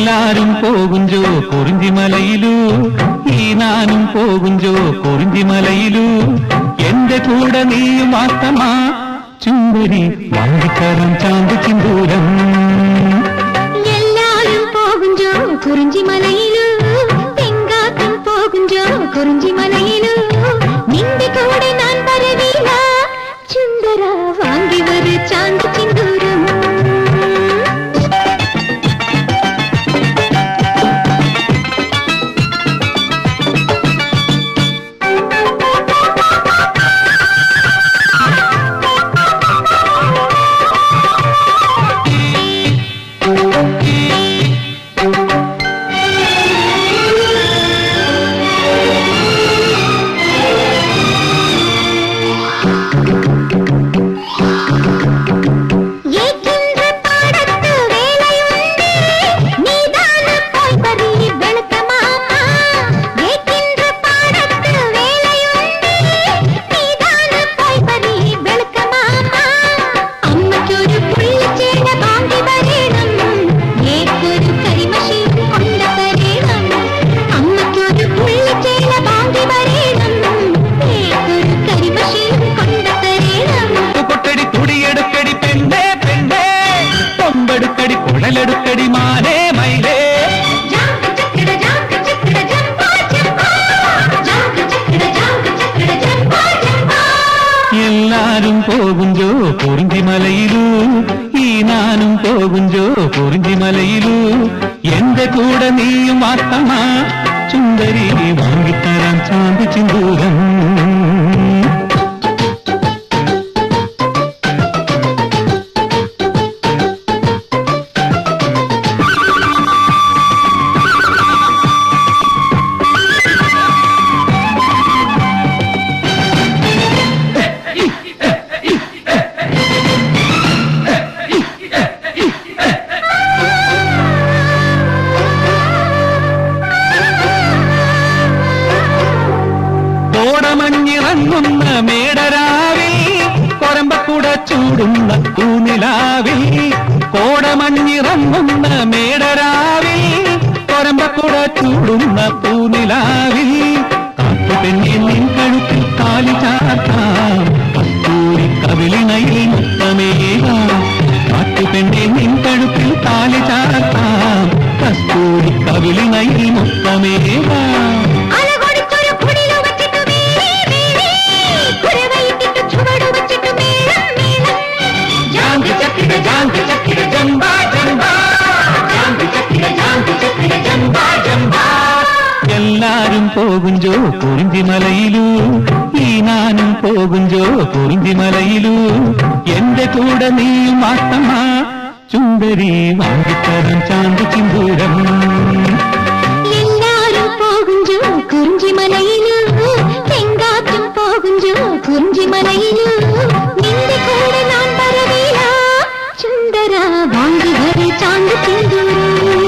എല്ലാരും പോകുഞ്ചോ കുറിഞ്ചിമലയിലൂ ഈ നാനും പോകുഞ്ചോ കുറിഞ്ചിമലയിലൂ എന്റെ കൂടെ നീയും വാത്തമാ ചുണ്ടരി വാങ്ങിത്തരം ചാന്ത് ചിന്തൂരം എല്ലാരും പോകുഞ്ചോ കുറിഞ്ചിമലയിലൂ തെങ്കാത്തും പോകുഞ്ചോ കുറിഞ്ചിമലയിലൂ നിന്റെ കൂടെ ഞാൻ വരവില്ല ചുണ്ടര വാങ്ങി വരു ചാന്ത് ചിന്തൂരം എല്ലാരും പോകുഞ്ചോ കുറിഞ്ചിമലയിലൂ ഈ നാനും പോകുഞ്ചോ കുറിഞ്ചിമലയിലൂ എന്റെ കൂടെ നീയും വാത്തമാ ചുണ്ടരി വാങ്ങിത്തരാൻ ചാന്ത് ചിന്തൂരം മഞ്ഞിറങ്ങുന്ന മേടരാവിൽ കൊരമ്പക്കൂട ചൂടുന്ന പൂനിലാവിൽ കോടമഞ്ഞിറങ്ങുന്ന മേടരാവിൽ കൊരമ്പക്കൂട ചൂടുന്ന പൂനിലാവിൽ കാട്ടുപെണ്ണെ നിൻ കഴുത്തിൽ കാലി ചാർത്താം കസ്തൂരി കവിളിണയിൽ മുത്തമേകാം കാട്ടുപെണ്ണെ നിൻ കഴുത്തിൽ കാലി ചാർത്താം കസ്തൂരി കവിളിണയിൽ മുത്തമേകാം എല്ലാരും പോകുഞ്ചോ കുറിഞ്ചിമലയിലൂ ഈ നാനും പോകുഞ്ചോ കുറിഞ്ചിമലയിലൂ എന്റെ കൂടെ നീയും വാത്തമാ ചുണ്ടരി വാങ്ങിത്തരം ചാന്ത് ചിന്തൂരം എല്ലാരും പോകുഞ്ചോ കുറിഞ്ചിമലയിലൂ തെങ്കാത്തും പോകുഞ്ചോ കുറിഞ്ചിമലയിലൂ നിന്റെ കൂടെ ഞാൻ വരവില്ല ചുണ്ടര വാങ്ങി വരെ ചാന്ത് ചിന്തൂരം